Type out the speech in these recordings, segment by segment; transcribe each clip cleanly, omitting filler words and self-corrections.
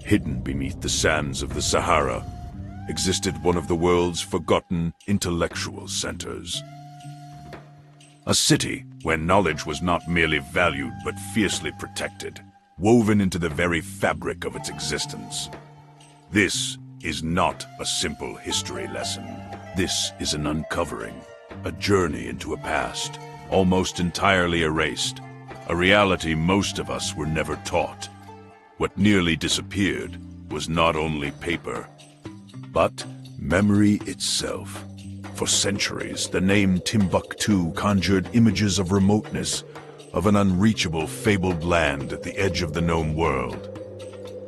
Hidden beneath the sands of the Sahara existed one of the world's forgotten intellectual centers. A city where knowledge was not merely valued but fiercely protected, woven into the very fabric of its existence. This is not a simple history lesson. This is an uncovering, a journey into a past almost entirely erased, a reality most of us were never taught. What nearly disappeared was not only paper, but memory itself. For centuries, the name Timbuktu conjured images of remoteness, of an unreachable, fabled land at the edge of the known world.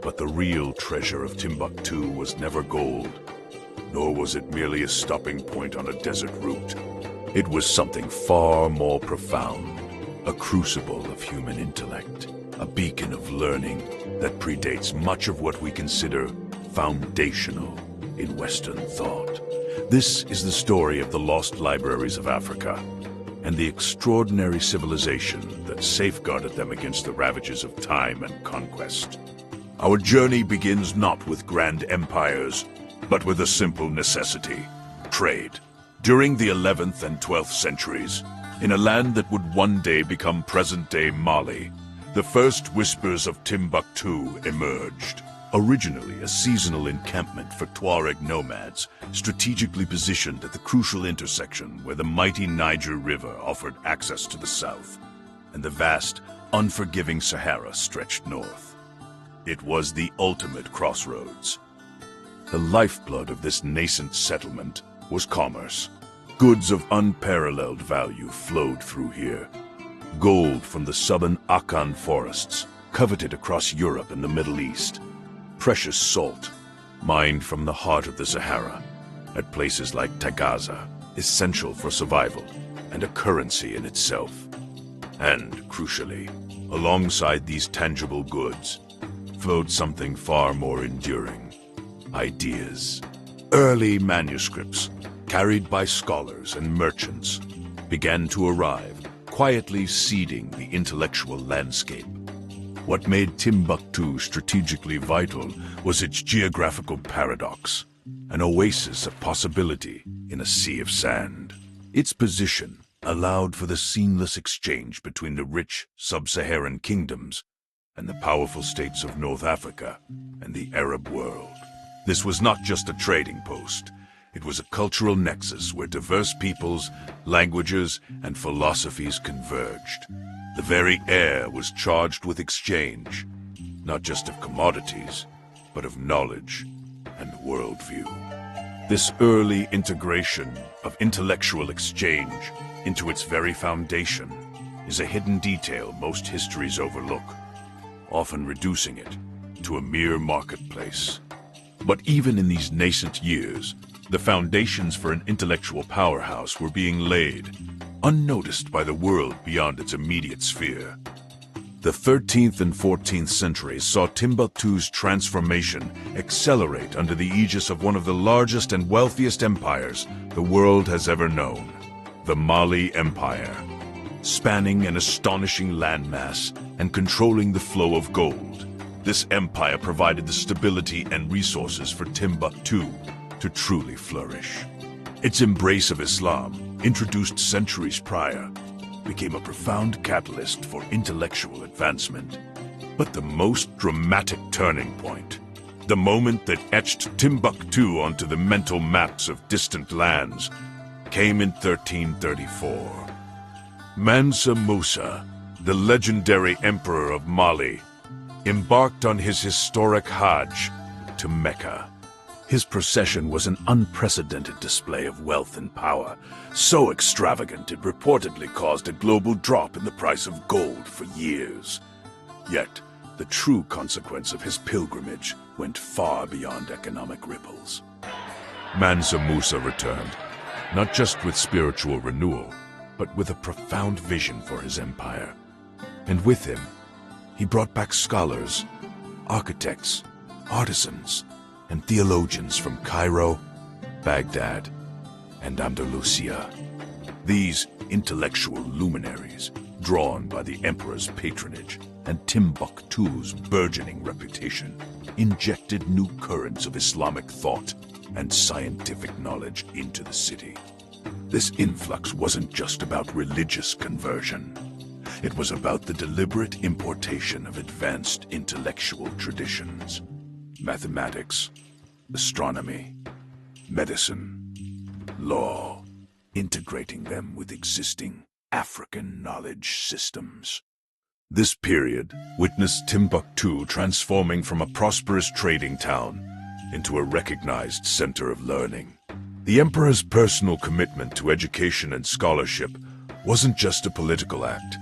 But the real treasure of Timbuktu was never gold, nor was it merely a stopping point on a desert route. It was something far more profound, a crucible of human intellect, a beacon of learning that predates much of what we consider foundational in Western thought. This is the story of the lost libraries of Africa and the extraordinary civilization that safeguarded them against the ravages of time and conquest. Our journey begins not with grand empires, but with a simple necessity: trade. During the 11th and 12th centuries, in a land that would one day become present-day Mali, the first whispers of Timbuktu emerged. Originally a seasonal encampment for Tuareg nomads, strategically positioned at the crucial intersection where the mighty Niger River offered access to the south, and the vast, unforgiving Sahara stretched north. It was the ultimate crossroads. The lifeblood of this nascent settlement was commerce. Goods of unparalleled value flowed through here. Gold from the southern Akan forests, coveted across Europe and the Middle East. Precious salt, mined from the heart of the Sahara, at places like Tagaza, essential for survival and a currency in itself. And, crucially, alongside these tangible goods, flowed something far more enduring: ideas. Early manuscripts, carried by scholars and merchants, began to arrive, quietly seeding the intellectual landscape. What made Timbuktu strategically vital was its geographical paradox, an oasis of possibility in a sea of sand. Its position allowed for the seamless exchange between the rich sub-Saharan kingdoms and the powerful states of North Africa and the Arab world. This was not just a trading post. It was a cultural nexus where diverse peoples, languages, and philosophies converged. The very air was charged with exchange, not just of commodities, but of knowledge and worldview. This early integration of intellectual exchange into its very foundation is a hidden detail most histories overlook, often reducing it to a mere marketplace. But even in these nascent years, the foundations for an intellectual powerhouse were being laid, unnoticed by the world beyond its immediate sphere. The 13th and 14th centuries saw Timbuktu's transformation accelerate under the aegis of one of the largest and wealthiest empires the world has ever known, the Mali Empire. Spanning an astonishing landmass and controlling the flow of gold, this empire provided the stability and resources for Timbuktu to truly flourish. Its embrace of Islam, introduced centuries prior, became a profound catalyst for intellectual advancement. But the most dramatic turning point, the moment that etched Timbuktu onto the mental maps of distant lands, came in 1334. Mansa Musa, the legendary emperor of Mali, embarked on his historic Hajj to Mecca. His procession was an unprecedented display of wealth and power, so extravagant it reportedly caused a global drop in the price of gold for years. Yet, the true consequence of his pilgrimage went far beyond economic ripples. Mansa Musa returned, not just with spiritual renewal, but with a profound vision for his empire. And with him, he brought back scholars, architects, artisans, and theologians from Cairo, Baghdad, and Andalusia. These intellectual luminaries, drawn by the emperor's patronage and Timbuktu's burgeoning reputation, injected new currents of Islamic thought and scientific knowledge into the city. This influx wasn't just about religious conversion. It was about the deliberate importation of advanced intellectual traditions, mathematics, astronomy, medicine, law, integrating them with existing African knowledge systems. This period witnessed Timbuktu transforming from a prosperous trading town into a recognized center of learning. The emperor's personal commitment to education and scholarship wasn't just a political act.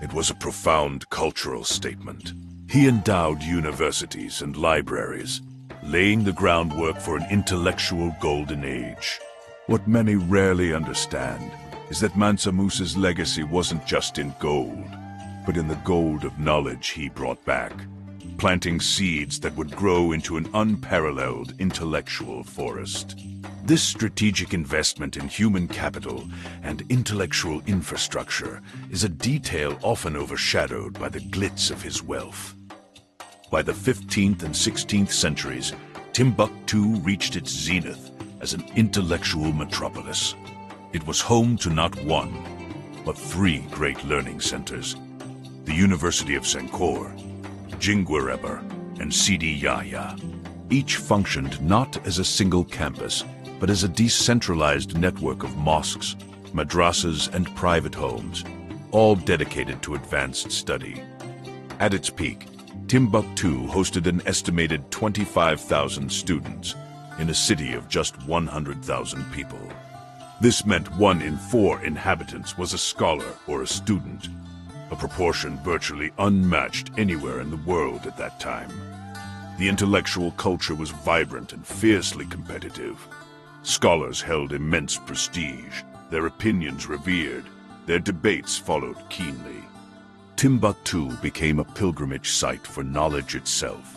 It was a profound cultural statement. He endowed universities and libraries, laying the groundwork for an intellectual golden age. What many rarely understand is that Mansa Musa's legacy wasn't just in gold, but in the gold of knowledge he brought back, planting seeds that would grow into an unparalleled intellectual forest. This strategic investment in human capital and intellectual infrastructure is a detail often overshadowed by the glitz of his wealth. By the 15th and 16th centuries, Timbuktu reached its zenith as an intellectual metropolis. It was home to not one, but three great learning centers: the University of Sankore, Jingwereber, and Sidi Yahya. Each functioned not as a single campus, but as a decentralized network of mosques, madrasas, and private homes, all dedicated to advanced study. At its peak, Timbuktu hosted an estimated 25,000 students in a city of just 100,000 people. This meant 1 in 4 inhabitants was a scholar or a student, a proportion virtually unmatched anywhere in the world at that time. The intellectual culture was vibrant and fiercely competitive. Scholars held immense prestige, their opinions revered, their debates followed keenly. Timbuktu became a pilgrimage site for knowledge itself.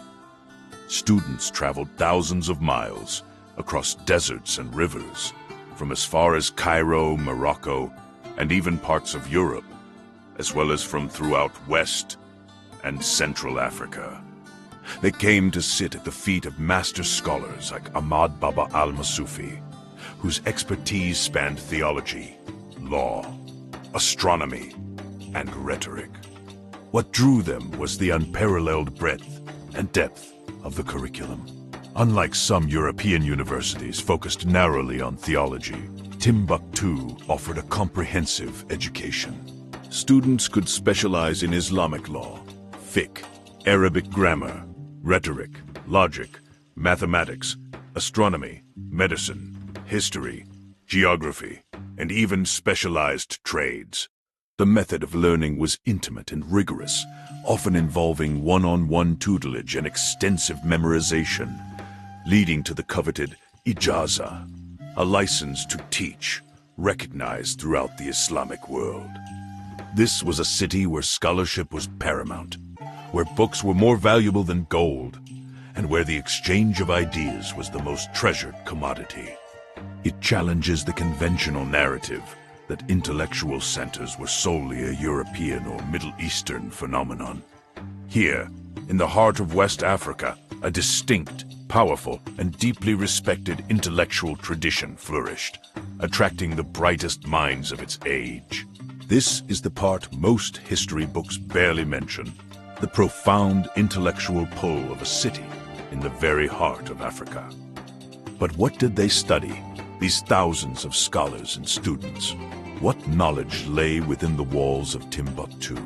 Students traveled thousands of miles across deserts and rivers, from as far as Cairo, Morocco, and even parts of Europe, as well as from throughout West and Central Africa. They came to sit at the feet of master scholars like Ahmad Baba al-Masufi, whose expertise spanned theology, law, astronomy, and rhetoric. What drew them was the unparalleled breadth and depth of the curriculum. Unlike some European universities focused narrowly on theology, Timbuktu offered a comprehensive education. Students could specialize in Islamic law, fiqh, Arabic grammar, rhetoric, logic, mathematics, astronomy, medicine, history, geography, and even specialized trades. The method of learning was intimate and rigorous, often involving one-on-one tutelage and extensive memorization, leading to the coveted ijaza, a license to teach, recognized throughout the Islamic world. This was a city where scholarship was paramount, where books were more valuable than gold, and where the exchange of ideas was the most treasured commodity. It challenges the conventional narrative that intellectual centers were solely a European or Middle Eastern phenomenon. Here, in the heart of West Africa, a distinct, powerful, and deeply respected intellectual tradition flourished, attracting the brightest minds of its age. This is the part most history books barely mention: the profound intellectual pull of a city in the very heart of Africa. But what did they study, these thousands of scholars and students? What knowledge lay within the walls of Timbuktu?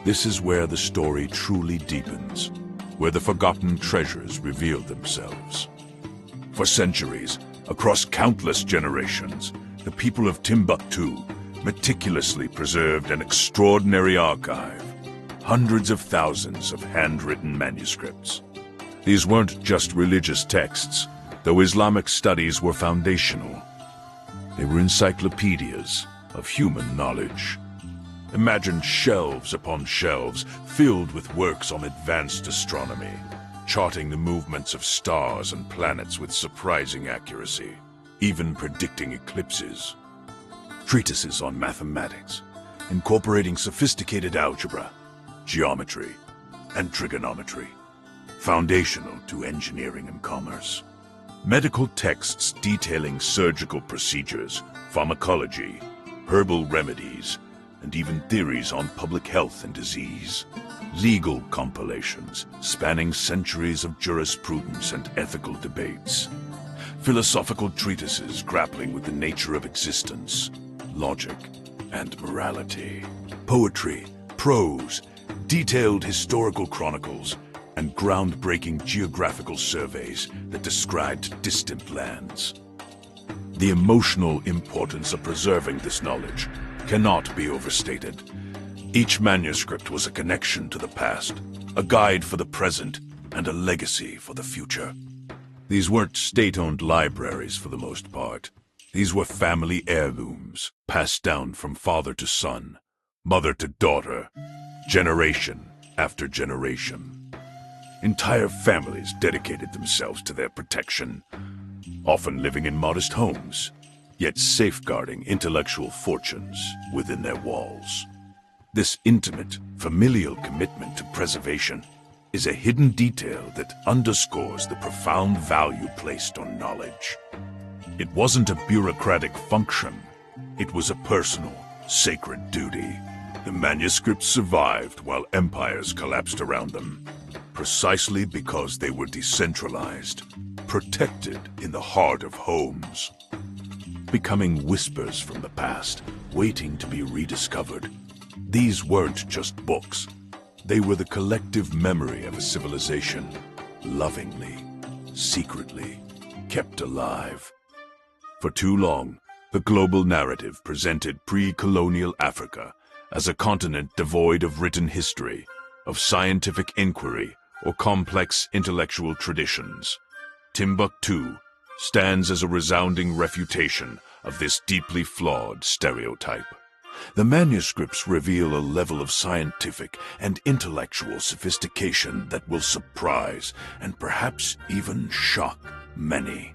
This is where the story truly deepens, where the forgotten treasures reveal themselves. For centuries, across countless generations, the people of Timbuktu meticulously preserved an extraordinary archive, hundreds of thousands of handwritten manuscripts. These weren't just religious texts, though Islamic studies were foundational. They were encyclopedias of human knowledge. Imagine shelves upon shelves filled with works on advanced astronomy, charting the movements of stars and planets with surprising accuracy, even predicting eclipses. Treatises on mathematics, incorporating sophisticated algebra, geometry, and trigonometry. foundational to engineering and commerce. Medical texts detailing surgical procedures, pharmacology, herbal remedies, and even theories on public health and disease. Legal compilations spanning centuries of jurisprudence and ethical debates. Philosophical treatises grappling with the nature of existence, logic, and morality. Poetry, prose, detailed historical chronicles, and groundbreaking geographical surveys that described distant lands. The emotional importance of preserving this knowledge cannot be overstated. Each manuscript was a connection to the past, a guide for the present, and a legacy for the future. These weren't state-owned libraries for the most part. These were family heirlooms, passed down from father to son, mother to daughter, generation after generation. Entire families dedicated themselves to their protection, often living in modest homes, yet safeguarding intellectual fortunes within their walls. This intimate, familial commitment to preservation is a hidden detail that underscores the profound value placed on knowledge. It wasn't a bureaucratic function. It was a personal, sacred duty. The manuscripts survived while empires collapsed around them, precisely because they were decentralized, protected in the heart of homes. Becoming whispers from the past, waiting to be rediscovered. These weren't just books. They were the collective memory of a civilization, lovingly, secretly, kept alive. For too long, the global narrative presented pre-colonial Africa as a continent devoid of written history, of scientific inquiry, or complex intellectual traditions. Timbuktu stands as a resounding refutation of this deeply flawed stereotype. The manuscripts reveal a level of scientific and intellectual sophistication that will surprise and perhaps even shock many.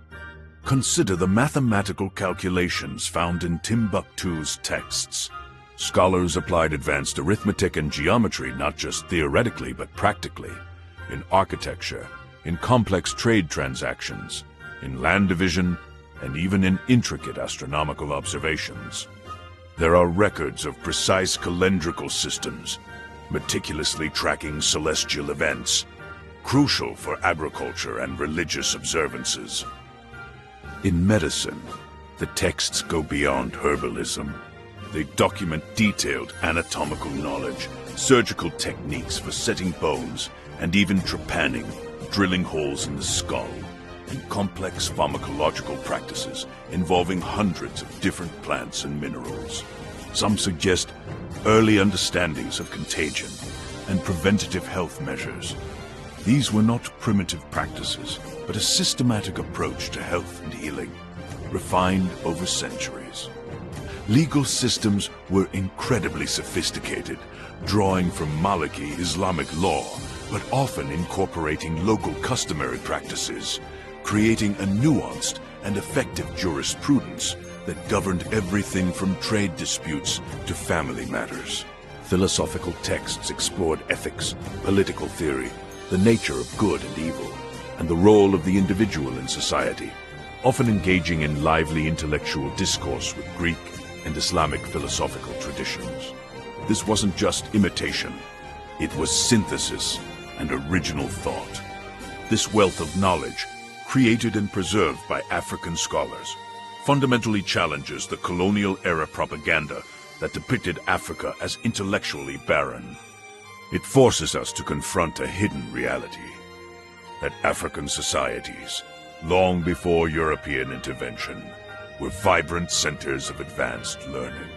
Consider the mathematical calculations found in Timbuktu's texts. Scholars applied advanced arithmetic and geometry not just theoretically but practically, in architecture, in complex trade transactions, in land division, and even in intricate astronomical observations. There are records of precise calendrical systems, meticulously tracking celestial events, crucial for agriculture and religious observances. In medicine, the texts go beyond herbalism. They document detailed anatomical knowledge, surgical techniques for setting bones, and even trepanning, drilling holes in the skull, and complex pharmacological practices involving hundreds of different plants and minerals. Some suggest early understandings of contagion and preventative health measures. These were not primitive practices, but a systematic approach to health and healing, refined over centuries. Legal systems were incredibly sophisticated, drawing from Maliki Islamic law, but often incorporating local customary practices, creating a nuanced and effective jurisprudence that governed everything from trade disputes to family matters. Philosophical texts explored ethics, political theory, the nature of good and evil, and the role of the individual in society, often engaging in lively intellectual discourse with Greek and Islamic philosophical traditions. This wasn't just imitation, it was synthesis and original thought. This wealth of knowledge, created and preserved by African scholars, fundamentally challenges the colonial-era propaganda that depicted Africa as intellectually barren. It forces us to confront a hidden reality, that African societies, long before European intervention, were vibrant centers of advanced learning,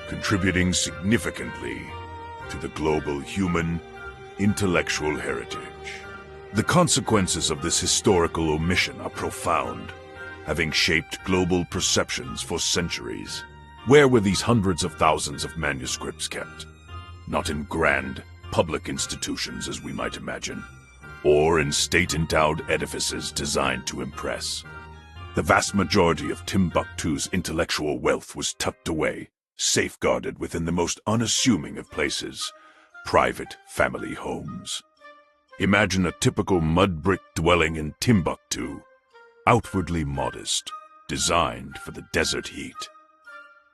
contributing significantly to the global human intellectual heritage. The consequences of this historical omission are profound, having shaped global perceptions for centuries. Where were these hundreds of thousands of manuscripts kept? Not in grand, public institutions as we might imagine, or in state-endowed edifices designed to impress. The vast majority of Timbuktu's intellectual wealth was tucked away, safeguarded within the most unassuming of places, private family homes. Imagine a typical mud brick dwelling in Timbuktu, outwardly modest, designed for the desert heat.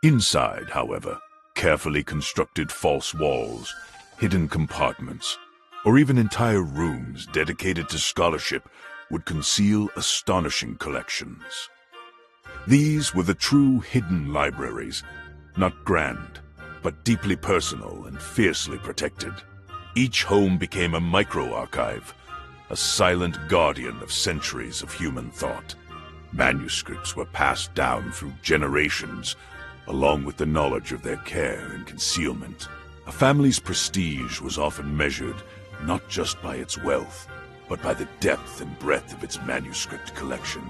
Inside, however, carefully constructed false walls, hidden compartments, or even entire rooms dedicated to scholarship would conceal astonishing collections. These were the true hidden libraries, not grand, but deeply personal and fiercely protected. Each home became a micro-archive, a silent guardian of centuries of human thought. Manuscripts were passed down through generations, along with the knowledge of their care and concealment. A family's prestige was often measured not just by its wealth, but by the depth and breadth of its manuscript collection.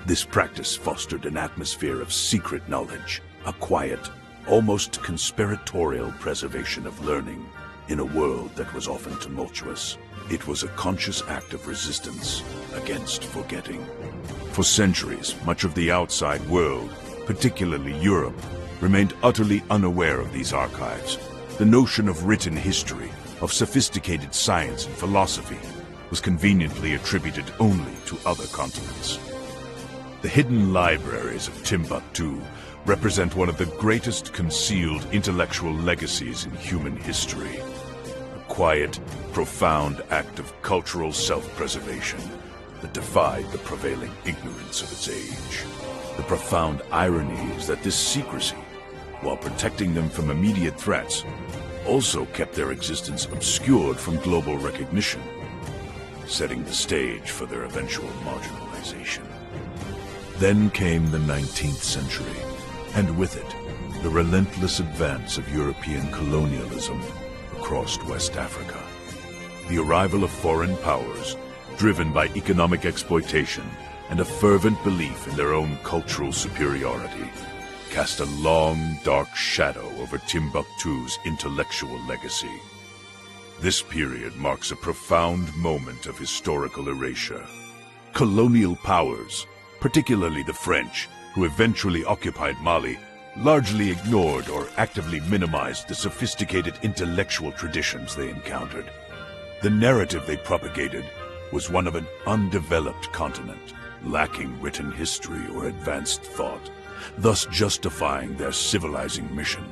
This practice fostered an atmosphere of secret knowledge, a quiet, almost conspiratorial preservation of learning in a world that was often tumultuous. It was a conscious act of resistance against forgetting. For centuries, much of the outside world, particularly Europe, remained utterly unaware of these archives. The notion of written history, of sophisticated science and philosophy, was conveniently attributed only to other continents. The hidden libraries of Timbuktu represent one of the greatest concealed intellectual legacies in human history. A quiet, profound act of cultural self-preservation that defied the prevailing ignorance of its age. The profound irony is that this secrecy, while protecting them from immediate threats, also kept their existence obscured from global recognition, setting the stage for their eventual marginalization. Then came the 19th century, and with it, the relentless advance of European colonialism across West Africa. The arrival of foreign powers, driven by economic exploitation and a fervent belief in their own cultural superiority, cast a long, dark shadow over Timbuktu's intellectual legacy. This period marks a profound moment of historical erasure. Colonial powers, particularly the French, who eventually occupied Mali, largely ignored or actively minimized the sophisticated intellectual traditions they encountered. The narrative they propagated was one of an undeveloped continent, lacking written history or advanced thought, thus justifying their civilizing mission.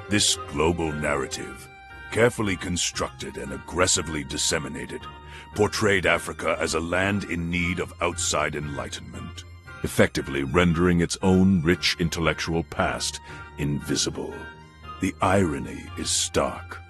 This global narrative, carefully constructed and aggressively disseminated, portrayed Africa as a land in need of outside enlightenment, effectively rendering its own rich intellectual past invisible. The irony is stark.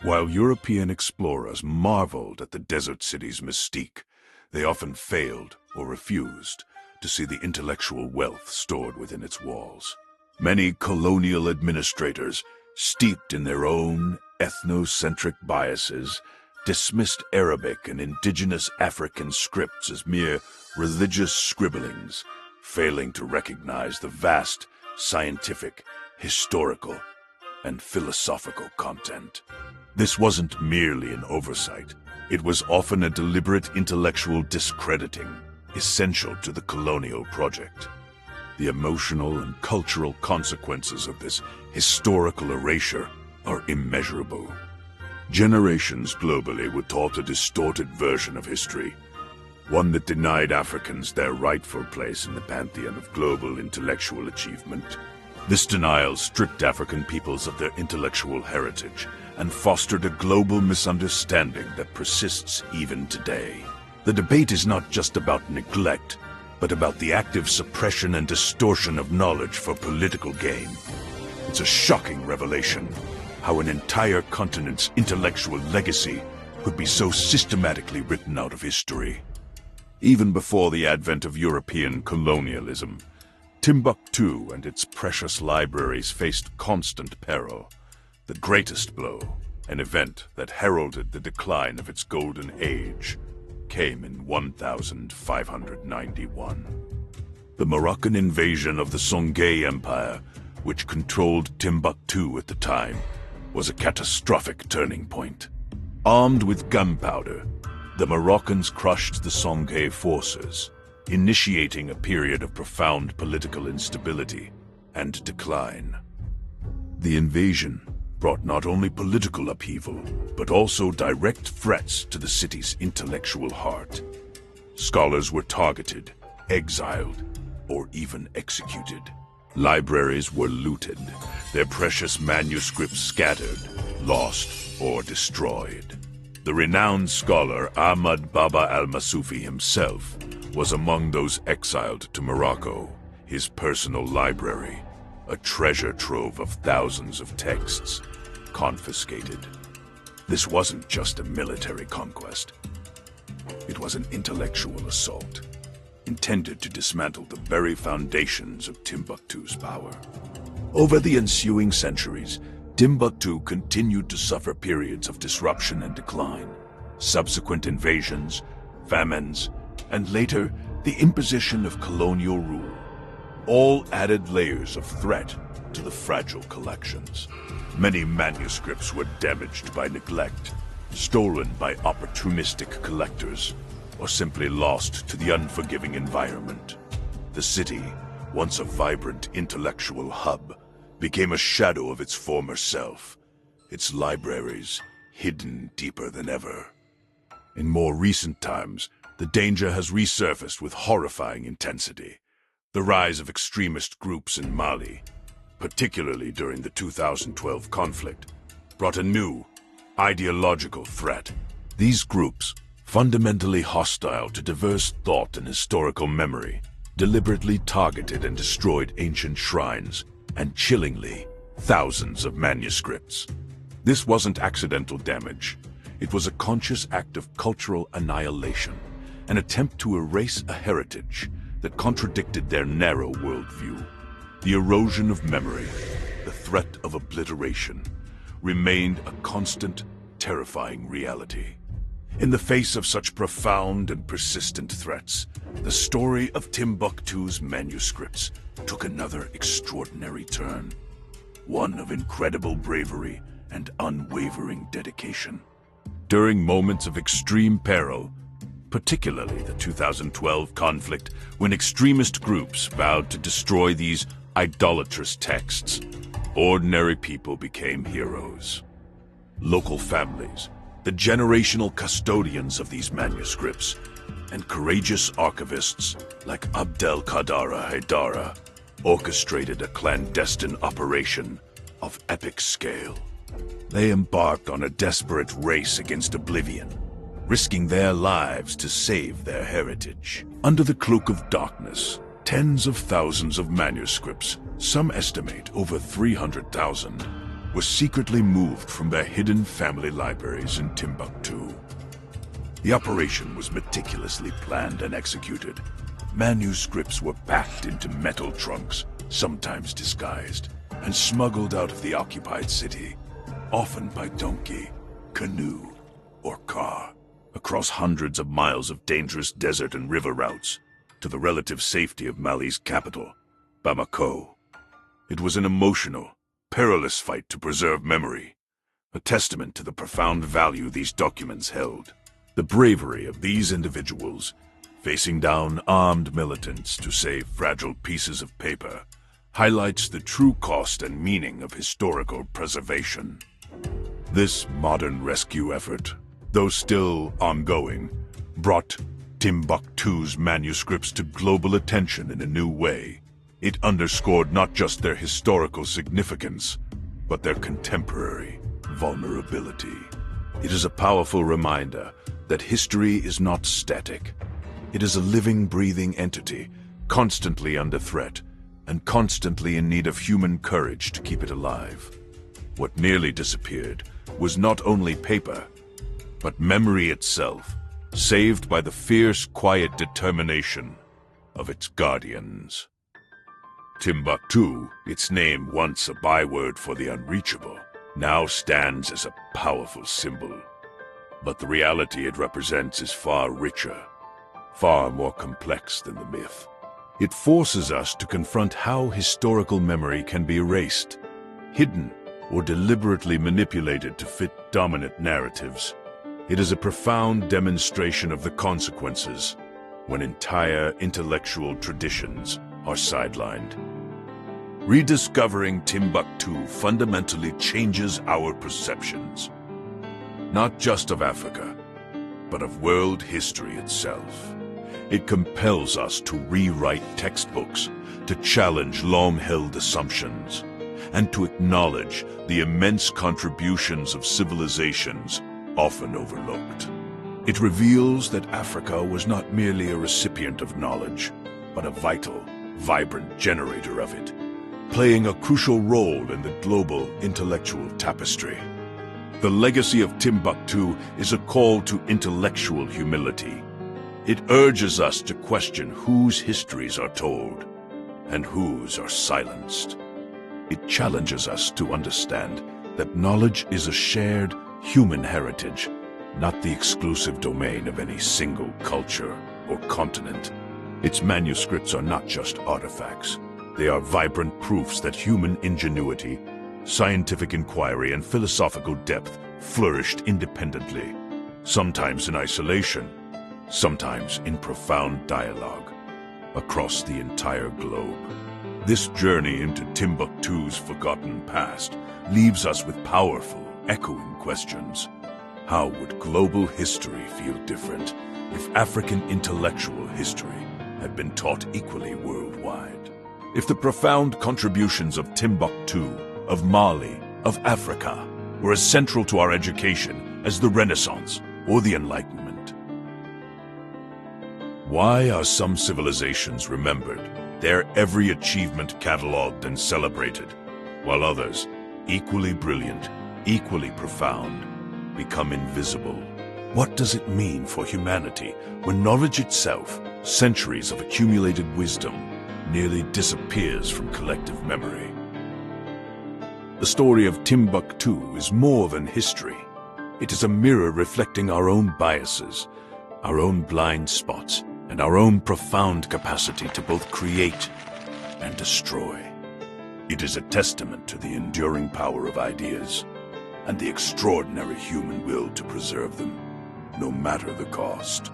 While European explorers marveled at the desert city's mystique, they often failed or refused to see the intellectual wealth stored within its walls. Many colonial administrators, steeped in their own ethnocentric biases, dismissed Arabic and indigenous African scripts as mere religious scribblings, failing to recognize the vast scientific, historical, and philosophical content. This wasn't merely an oversight. It was often a deliberate intellectual discrediting, essential to the colonial project. The emotional and cultural consequences of this historical erasure are immeasurable. Generations globally were taught a distorted version of history, one that denied Africans their rightful place in the pantheon of global intellectual achievement. This denial stripped African peoples of their intellectual heritage and fostered a global misunderstanding that persists even today. The debate is not just about neglect, but about the active suppression and distortion of knowledge for political gain. It's a shocking revelation how an entire continent's intellectual legacy could be so systematically written out of history. Even before the advent of European colonialism, Timbuktu and its precious libraries faced constant peril. The greatest blow, an event that heralded the decline of its golden age, came in 1591. The Moroccan invasion of the Songhai Empire, which controlled Timbuktu at the time, was a catastrophic turning point. Armed with gunpowder, the Moroccans crushed the Songhai forces, initiating a period of profound political instability and decline. The invasion, brought not only political upheaval, but also direct threats to the city's intellectual heart. Scholars were targeted, exiled, or even executed. Libraries were looted, their precious manuscripts scattered, lost, or destroyed. The renowned scholar Ahmad Baba al-Masufi himself was among those exiled to Morocco. His personal library, a treasure trove of thousands of texts, confiscated. This wasn't just a military conquest. It was an intellectual assault, intended to dismantle the very foundations of Timbuktu's power. Over the ensuing centuries, Timbuktu continued to suffer periods of disruption and decline. Subsequent invasions, famines, and later, the imposition of colonial rule, all added layers of threat to the fragile collections. Many manuscripts were damaged by neglect, stolen by opportunistic collectors, or simply lost to the unforgiving environment. The city, once a vibrant intellectual hub, became a shadow of its former self, its libraries hidden deeper than ever. In more recent times, the danger has resurfaced with horrifying intensity. The rise of extremist groups in Mali, particularly during the 2012 conflict, brought a new, ideological threat. These groups, fundamentally hostile to diverse thought and historical memory, deliberately targeted and destroyed ancient shrines, and chillingly, thousands of manuscripts. This wasn't accidental damage. It was a conscious act of cultural annihilation, an attempt to erase a heritage that contradicted their narrow worldview. The erosion of memory, the threat of obliteration, remained a constant, terrifying reality. In the face of such profound and persistent threats, the story of Timbuktu's manuscripts took another extraordinary turn. One of incredible bravery and unwavering dedication. During moments of extreme peril, particularly the 2012 conflict, when extremist groups vowed to destroy these idolatrous texts, ordinary people became heroes. Local families, the generational custodians of these manuscripts, and courageous archivists like Abdel Qadara Haidara orchestrated a clandestine operation of epic scale. They embarked on a desperate race against oblivion, risking their lives to save their heritage. Under the cloak of darkness, tens of thousands of manuscripts, some estimate over 300,000, were secretly moved from their hidden family libraries in Timbuktu. The operation was meticulously planned and executed. Manuscripts were packed into metal trunks, sometimes disguised, and smuggled out of the occupied city, often by donkey, canoe, or car, across hundreds of miles of dangerous desert and river routes, to the relative safety of Mali's capital, Bamako. It was an emotional, perilous fight to preserve memory, a testament to the profound value these documents held. The bravery of these individuals, facing down armed militants to save fragile pieces of paper, highlights the true cost and meaning of historical preservation. This modern rescue effort, though still ongoing, brought Timbuktu's manuscripts to global attention in a new way. It underscored not just their historical significance, but their contemporary vulnerability. It is a powerful reminder that history is not static. It is a living, breathing entity, constantly under threat, and constantly in need of human courage to keep it alive. What nearly disappeared was not only paper, but memory itself, saved by the fierce, quiet determination of its guardians. Timbuktu, its name once a byword for the unreachable, now stands as a powerful symbol. But the reality it represents is far richer, far more complex than the myth. It forces us to confront how historical memory can be erased, hidden, or deliberately manipulated to fit dominant narratives. It is a profound demonstration of the consequences when entire intellectual traditions are sidelined. Rediscovering Timbuktu fundamentally changes our perceptions, not just of Africa, but of world history itself. It compels us to rewrite textbooks, to challenge long-held assumptions, and to acknowledge the immense contributions of civilizations often overlooked. It reveals that Africa was not merely a recipient of knowledge, but a vital, vibrant generator of it, playing a crucial role in the global intellectual tapestry. The legacy of Timbuktu is a call to intellectual humility. It urges us to question whose histories are told and whose are silenced. It challenges us to understand that knowledge is a shared human heritage, not the exclusive domain of any single culture or continent. Its manuscripts are not just artifacts. They are vibrant proofs that human ingenuity, scientific inquiry, and philosophical depth flourished independently, sometimes in isolation, sometimes in profound dialogue, across the entire globe. This journey into Timbuktu's forgotten past leaves us with powerful, echoing questions. How would global history feel different if African intellectual history had been taught equally worldwide? If the profound contributions of Timbuktu, of Mali, of Africa were as central to our education as the Renaissance or the Enlightenment? Why are some civilizations remembered, their every achievement catalogued and celebrated, while others, equally brilliant, equally profound, become invisible? What does it mean for humanity when knowledge itself, centuries of accumulated wisdom, nearly disappears from collective memory? The story of Timbuktu is more than history. It is a mirror reflecting our own biases, our own blind spots, and our own profound capacity to both create and destroy. It is a testament to the enduring power of ideas and the extraordinary human will to preserve them, no matter the cost.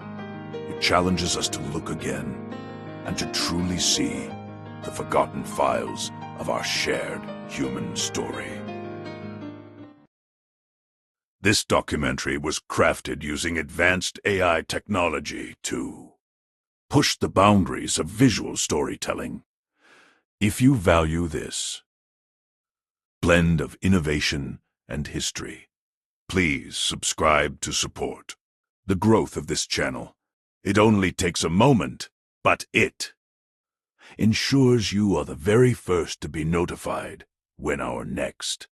It challenges us to look again and to truly see the forgotten files of our shared human story. This documentary was crafted using advanced AI technology to push the boundaries of visual storytelling. If you value this blend of innovation and history, please subscribe to support the growth of this channel. It only takes a moment, but it ensures you are the very first to be notified when our next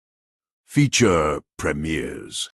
feature premieres.